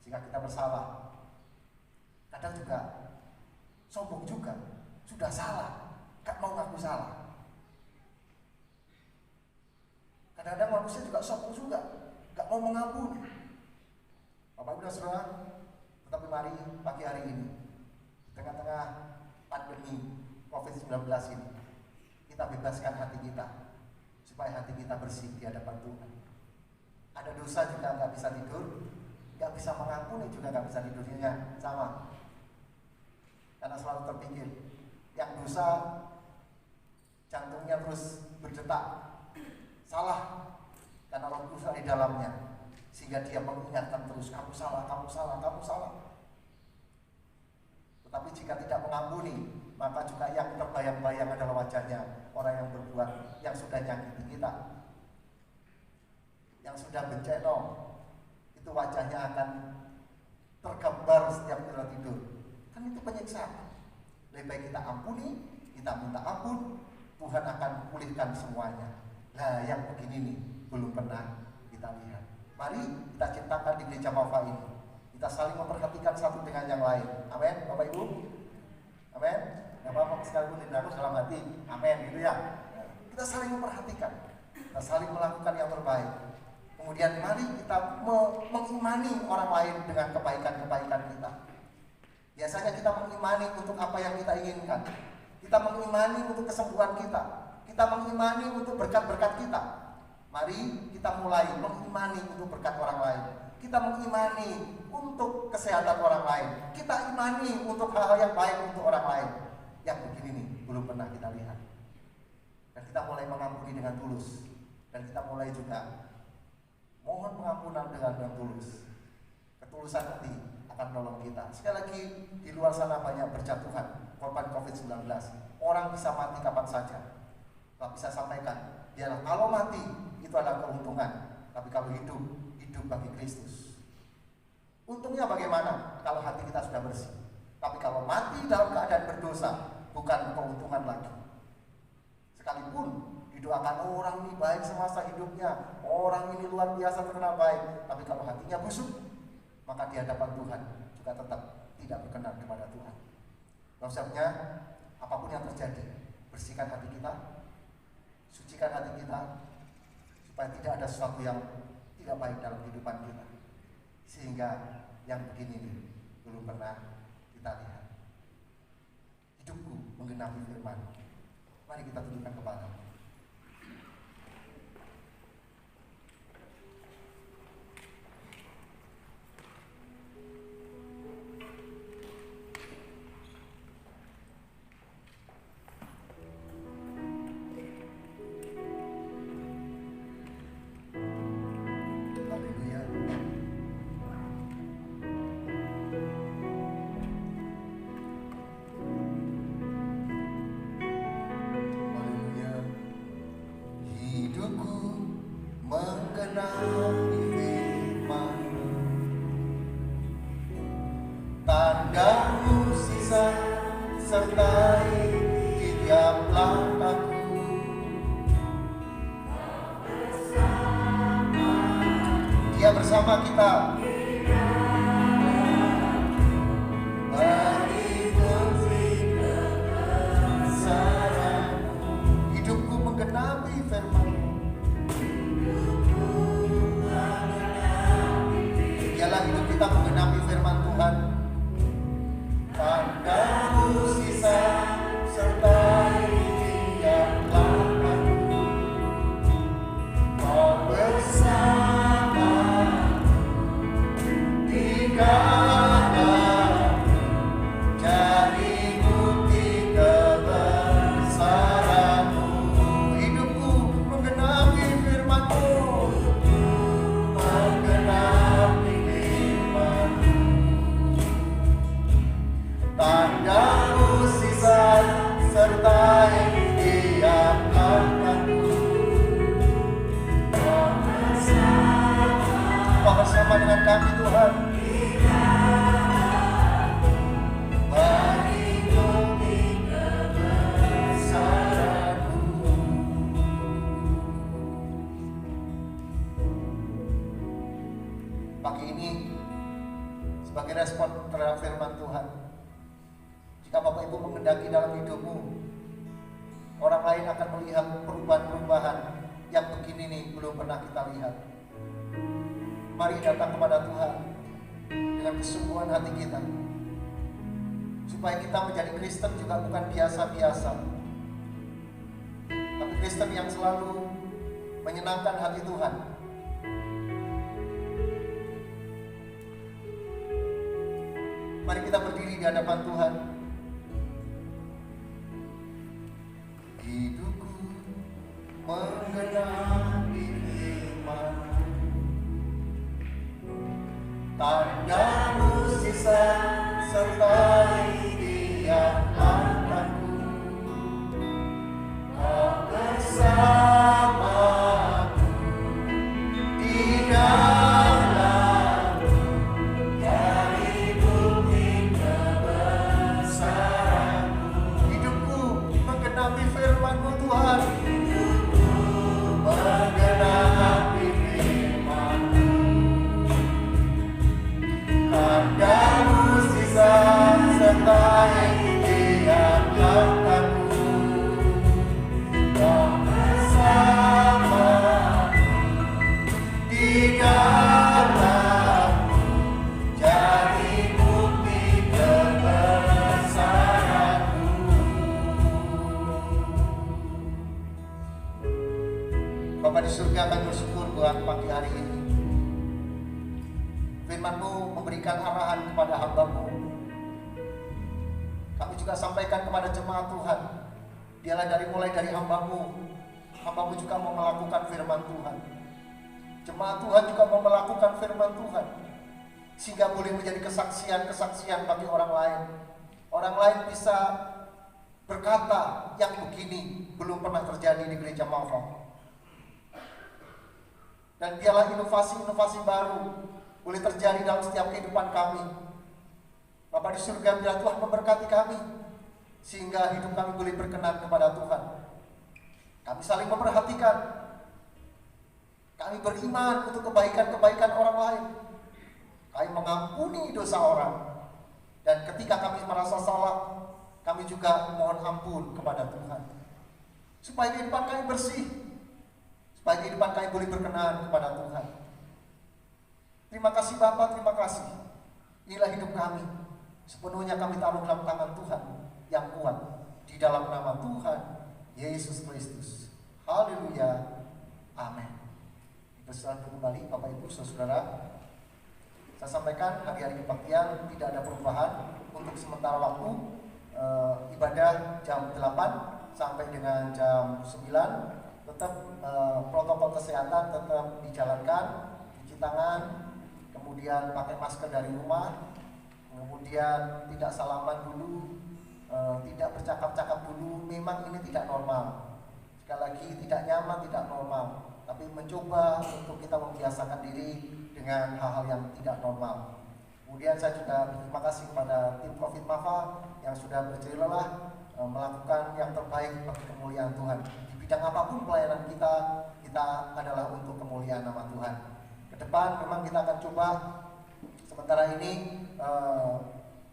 Speaker 4: jika kita bersalah. Kadang juga sombong juga, sudah salah, gak mau ngaku salah. Kadang-kadang manusia juga sombong juga, gak mau mengampuni. Bapak Ibu dan Saudara, tetapi mari pagi hari ini, di tengah-tengah pandemi COVID-19 ini, kita bebaskan hati kita, supaya hati kita bersih di hadapan Tuhan. Ada dosa juga gak bisa tidur, gak bisa mengampuni juga gak bisa tidurnya sama. Karena selalu terpikir, yang dosa jantungnya terus berdetak, salah karena roh dosa di dalamnya, sehingga dia mengingatkan terus, kamu salah, kamu salah, kamu salah. Tetapi jika tidak mengampuni, maka juga yang terbayang-bayang adalah wajahnya orang yang berbuat, yang sudah nyakiti kita, yang sudah bencana, itu wajahnya akan tergambar setiap kita tidur. Kan itu penyiksaan. Lebih baik kita ampuni, kita minta ampun, Tuhan akan pulihkan semuanya. Nah, yang begini nih belum pernah kita lihat. Mari kita ciptakan di gereja Mafa ini, kita saling memperhatikan satu dengan yang lain. Amin, Bapak Ibu. Amin. Gak apa-apa sekalipun tidak aku dalam hati. Amin, gitu ya. Kita saling memperhatikan, kita saling melakukan yang terbaik. Kemudian mari kita mengimani orang lain dengan kebaikan-kebaikan kita. Biasanya kita mengimani untuk apa yang kita inginkan. Kita mengimani untuk kesembuhan kita. Kita mengimani untuk berkat-berkat kita. Mari kita mulai mengimani untuk berkat orang lain. Kita mengimani untuk kesehatan orang lain. Kita imani untuk hal-hal yang baik untuk orang lain. Yang begini nih belum pernah kita lihat. Dan kita mulai mengampuni dengan tulus. Dan kita mulai juga mohon pengampunan dengan tulus. Ketulusan hati akan menolong kita. Sekali lagi, di luar sana banyak berjatuhan korban COVID-19. Orang bisa mati kapan saja. Kalau bisa sampaikan, biarlah kalau mati itu adalah keuntungan, tapi kalau hidup, hidup bagi Kristus. Untungnya bagaimana kalau hati kita sudah bersih? Tapi kalau mati dalam keadaan berdosa, bukan keuntungan lagi. Sekalipun didoakan orang ini baik semasa hidupnya, orang ini luar biasa terkenal baik, tapi kalau hatinya busuk, maka di hadapan Tuhan juga tetap tidak berkenan kepada Tuhan. Konsepnya, apapun yang terjadi, bersihkan hati kita, sucikan hati kita, supaya tidak ada sesuatu yang tidak baik dalam kehidupan kita, sehingga yang begini nih belum pernah kita lihat. Hidupku menggenapi firman. Mari kita tundukkan kepala. Tandamu sisa sertai di tiap langkahku. Dia bersama kita. Hidupku menggenapi firman-Mu. Biarlah hidup kita menggenapi firman Tuhan. Tandamu sisa sertai tiap langkahku. Kau bersama di kanan, jadi bukti kebesaran-Mu. Hidupku menggenapi firman-Mu, menggenapi firman-Mu. Tandamu sisa sertai dia. kami Tuhan. Pagi ini sebagai respon terhadap firman Tuhan, jika Bapak Ibu mengendaki dalam hidupmu, orang lain akan melihat perubahan-perubahan yang begini nih belum pernah kita lihat. Mari datang kepada Tuhan dengan kesungguhan hati kita, supaya kita menjadi Kristen juga bukan biasa-biasa, tapi Kristen yang selalu menyenangkan hati Tuhan. Mari kita berdiri di hadapan Tuhan. Hidupku menggenapi firman, tanda mujizat sertai tiap langkahku. Kau bersamaku di dalam dari bukti kebesaranmu. Hidupku menggenapi firman-Mu Tuhan. Menggenapi firman-Mu, tanda mujizat sertai tiap langkahku. Kau bersamaku di dalamku, jadi bukti kebesaranmu. Bapa di surga, kami bersyukur buat pagi hari ini. Firman-Mu memberikan arahan kepada hamba-Mu. Kami juga sampaikan kepada jemaat Tuhan, dialah mulai dari hamba-Mu. Hamba-Mu juga mau melakukan firman Tuhan. Jemaat Tuhan juga mau melakukan firman Tuhan, sehingga boleh menjadi kesaksian-kesaksian bagi orang lain. Orang lain bisa berkata yang begini belum pernah terjadi di gereja Malva. Dan biarlah inovasi-inovasi baru boleh terjadi dalam setiap kehidupan kami. Bapa di surga, biar Tuhan memberkati kami, sehingga hidup kami boleh berkenan kepada Tuhan. Kami saling memperhatikan, kami beriman untuk kebaikan-kebaikan orang lain. Kami mengampuni dosa orang, dan ketika kami merasa salah, kami juga mohon ampun kepada Tuhan, supaya kehidupan kami bersih, supaya kehidupan kami boleh berkenan kepada Tuhan. Terima kasih Bapa, terima kasih. Inilah hidup kami, sepenuhnya kami taruh dalam tangan Tuhan yang kuat, di dalam nama Tuhan Yesus Kristus. Haleluya, amin. Dipersilakan kembali Bapak Ibu Saudara. Saya sampaikan hari-hari kebaktian tidak ada perubahan. Untuk sementara waktu ibadah jam 8 sampai dengan jam 9. Tetap protokol kesehatan tetap dijalankan, cuci tangan, kemudian pakai masker dari rumah, kemudian tidak salaman dulu, tidak bercakap-cakap dulu. Memang ini tidak normal, sekali lagi tidak nyaman, tidak normal, tapi mencoba untuk kita membiasakan diri dengan hal-hal yang tidak normal. Kemudian saya juga berterima kasih kepada tim Covid Malva yang sudah berjerih lelah melakukan yang terbaik bagi kemuliaan Tuhan. Di bidang apapun pelayanan kita adalah untuk kemuliaan nama Tuhan. Ke depan memang kita akan coba sementara ini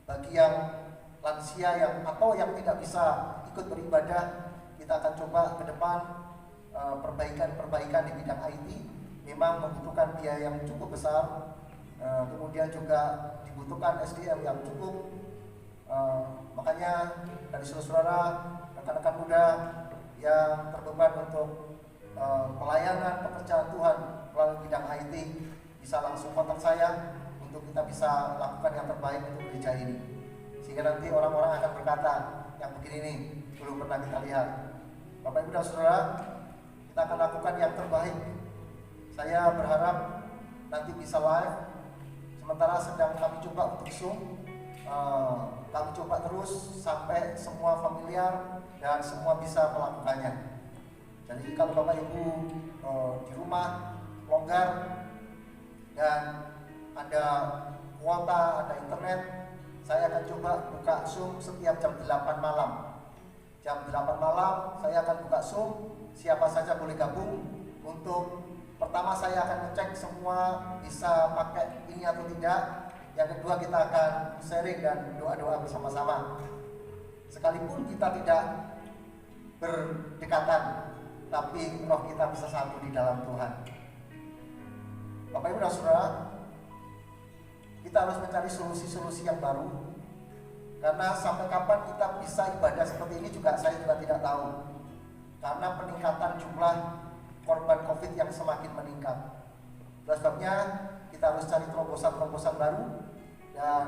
Speaker 4: bagi yang lansia atau yang tidak bisa ikut beribadah, kita akan coba ke depan perbaikan di bidang IT. Memang membutuhkan biaya yang cukup besar, kemudian juga dibutuhkan SDM yang cukup. Makanya dari saudara-saudara, rekan-rekan muda yang terbeban untuk pelayanan pekerjaan Tuhan melalui bidang IT, bisa langsung kontak saya untuk kita bisa lakukan yang terbaik untuk gereja ini, sehingga nanti orang-orang akan berkata yang begini nih belum pernah kita lihat. Bapak Ibu dan Saudara, kita akan lakukan yang terbaik. Saya berharap nanti bisa live, sementara sedang kami coba untuk Zoom. Kami coba terus sampai semua familiar dan semua bisa melakukannya. Jadi kalau Bapak Ibu di rumah longgar dan ada kuota, ada internet, saya akan coba buka Zoom setiap jam 8 malam. Jam 8 malam saya akan buka Zoom, siapa saja boleh gabung. Untuk pertama saya akan ngecek semua bisa pakai ini atau tidak. Yang kedua kita akan sharing dan doa-doa bersama-sama. Sekalipun kita tidak berdekatan, tapi roh kita bisa satu di dalam Tuhan. Bapak Ibu dan Saudara, kita harus mencari solusi-solusi yang baru. Karena sampai kapan kita bisa ibadah seperti ini saya juga tidak tahu. Karena peningkatan jumlah korban COVID yang semakin meningkat. Oleh sebabnya kita harus cari terobosan-terobosan baru, dan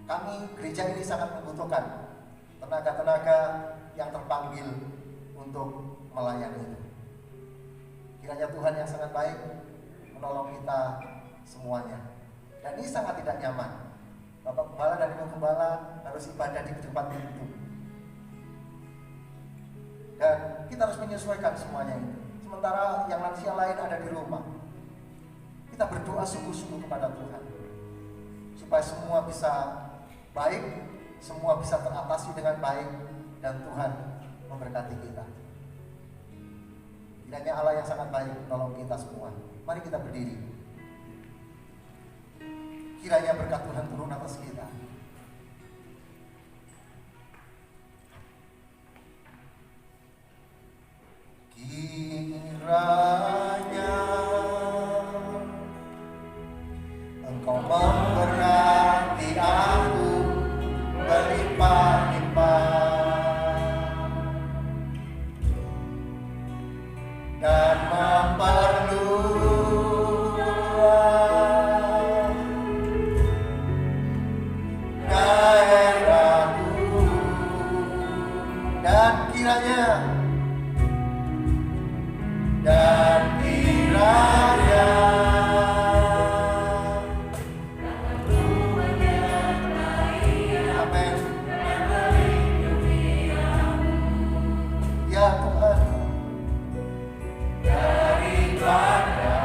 Speaker 4: kami gereja ini sangat membutuhkan tenaga-tenaga yang terpanggil untuk melayani itu. Kiranya Tuhan yang sangat baik menolong kita semuanya. Dan ini sangat tidak nyaman. Bapak Gembala dan Ibu Gembala harus ibadah di depan pintu. Dan kita harus menyesuaikan semuanya ini. Sementara yang lansia lain ada di rumah. Kita berdoa sungguh-sungguh kepada Tuhan, supaya semua bisa baik, semua bisa teratasi dengan baik, dan Tuhan memberkati kita. Kiranya Allah yang sangat baik menolong kita semua. Mari kita berdiri. Kiranya berkat Tuhan turun atas kita. Kiranya Engkau memberkati aku berlimpah-limpah dan memperluas daerahku, dan kiranya amin. Ya Tuhan, daripada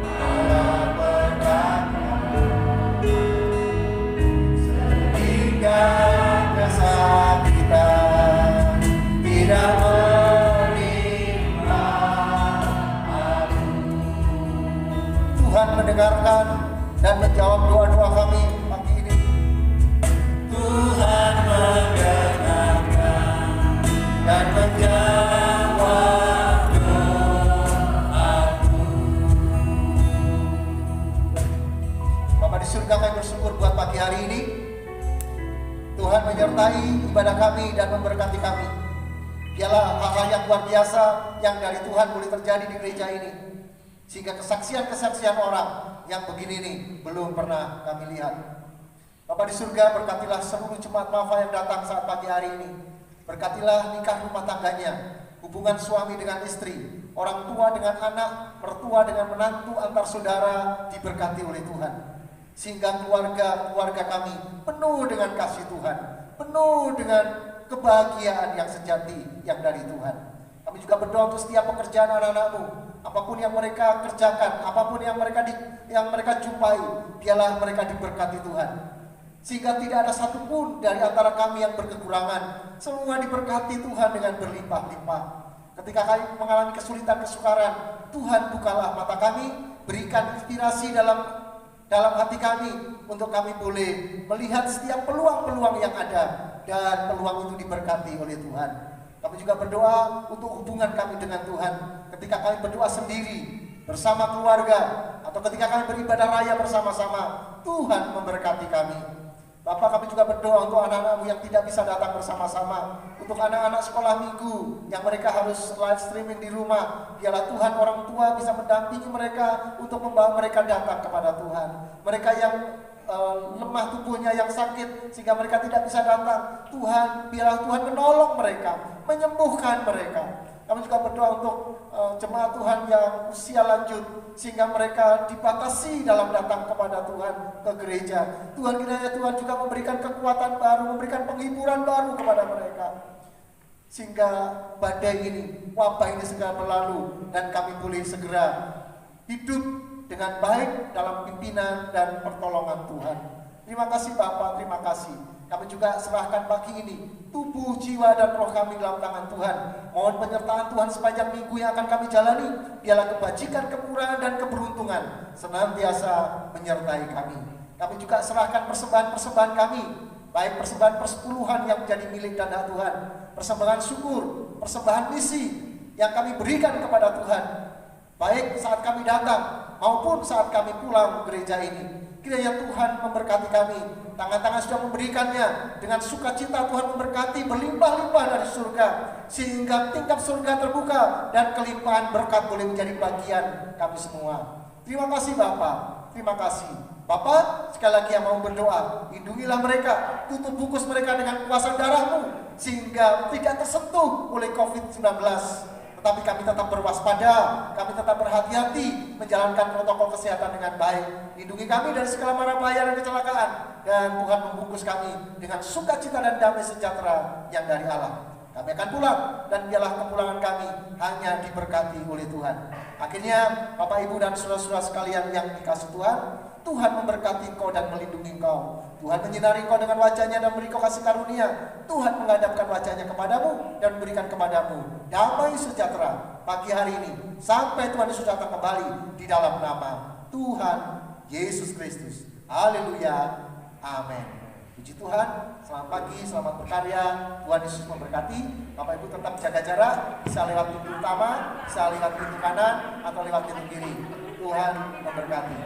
Speaker 4: malapetaka sehingga kesakitan tidak menimpa aku. Tuhan mendengarkan dan menjawab doa-doa kami pagi ini. Tuhan mendengarkan dan menjawab doaku. Bapa di surga, kami bersyukur buat pagi hari ini. Tuhan menyertai ibadah kami dan memberkati kami. Biarlah hal-hal yang luar biasa yang dari Tuhan boleh terjadi di gereja ini, sehingga kesaksian-kesaksian orang yang begini nih belum pernah kami lihat. Bapa di surga, berkatilah seluruh jemaat Mafa yang datang saat pagi hari ini. Berkatilah nikah rumah tangganya, hubungan suami dengan istri, orang tua dengan anak, mertua dengan menantu, antar saudara diberkati oleh Tuhan. Sehingga keluarga kami penuh dengan kasih Tuhan, penuh dengan kebahagiaan yang sejati yang dari Tuhan. Kami juga berdoa untuk setiap pekerjaan anak-anak-Mu, apapun yang mereka kerjakan, apapun yang mereka jumpai, biarlah mereka diberkati Tuhan. Sehingga tidak ada satupun dari antara kami yang berkekurangan, semua diberkati Tuhan dengan berlimpah-limpah. Ketika kami mengalami kesulitan, kesukaran, Tuhan bukalah mata kami, berikan inspirasi dalam hati kami, untuk kami boleh melihat setiap peluang-peluang yang ada, dan peluang itu diberkati oleh Tuhan. Kami juga berdoa untuk hubungan kami dengan Tuhan. Ketika kami berdoa sendiri, bersama keluarga, atau ketika kami beribadah raya bersama-sama, Tuhan memberkati kami. Bapak, kami juga berdoa untuk anak-anak-Mu yang tidak bisa datang bersama-sama, untuk anak-anak sekolah minggu yang mereka harus live streaming di rumah. Biarlah Tuhan orang tua bisa mendampingi mereka untuk membawa mereka datang kepada Tuhan. Mereka yang lemah tubuhnya, yang sakit sehingga mereka tidak bisa datang, Tuhan, biarlah Tuhan menolong mereka, menyembuhkan mereka. Kami juga berdoa untuk jemaat Tuhan yang usia lanjut, sehingga mereka dibatasi dalam datang kepada Tuhan ke gereja. Tuhan, kiranya Tuhan juga memberikan kekuatan baru, memberikan penghiburan baru kepada mereka, sehingga badai ini, wabah ini segera berlalu, dan kami boleh segera hidup dengan baik dalam pimpinan dan pertolongan Tuhan. Terima kasih Bapa, terima kasih. Kami juga serahkan pagi ini tubuh, jiwa, dan roh kami dalam tangan Tuhan. Mohon penyertaan Tuhan sepanjang minggu yang akan kami jalani. Biarlah kebajikan, kemurahan, dan keberuntungan senantiasa menyertai kami. Kami juga serahkan persembahan-persembahan kami, baik persembahan persepuluhan yang menjadi milik dan hak Tuhan, persembahan syukur, persembahan misi yang kami berikan kepada Tuhan, baik saat kami datang maupun saat kami pulang gereja ini. Kiranya Tuhan memberkati kami. Tangan-tangan sudah memberikannya. Dengan sukacita Tuhan memberkati berlimpah-limpah dari surga, sehingga tingkap surga terbuka dan kelimpahan berkat boleh menjadi bagian kami semua. Terima kasih Bapa, terima kasih. Bapa, sekali lagi yang mau berdoa, lindungilah mereka, tutup bungkus mereka dengan kuasa darah-Mu, sehingga tidak tersentuh oleh COVID-19. Tetapi kami tetap berwaspada, kami tetap berhati-hati menjalankan protokol kesehatan dengan baik. Lindungi kami dari segala mara bahaya dan kecelakaan, dan Tuhan membungkus kami dengan sukacita dan damai sejahtera yang dari Allah. Kami akan pulang, dan biarlah kepulangan kami hanya diberkati oleh Tuhan. Akhirnya Bapak Ibu dan saudara-saudara sekalian yang dikasihi Tuhan, Tuhan memberkati engkau dan melindungi engkau. Tuhan menyinari engkau dengan wajahnya dan memberi kau kasih karunia. Tuhan menghadapkan wajahnya kepadamu dan memberikan kepadamu damai sejahtera pagi hari ini, sampai Tuhan Yesus datang kembali di dalam nama Tuhan Yesus Kristus. Haleluya, amin. Puji Tuhan, selamat pagi, selamat berkarya. Tuhan Yesus memberkati. Bapak Ibu tetap jaga jarak, bisa lewat pintu utama, bisa lewat pintu kanan, atau lewat pintu kiri. Tuhan memberkati.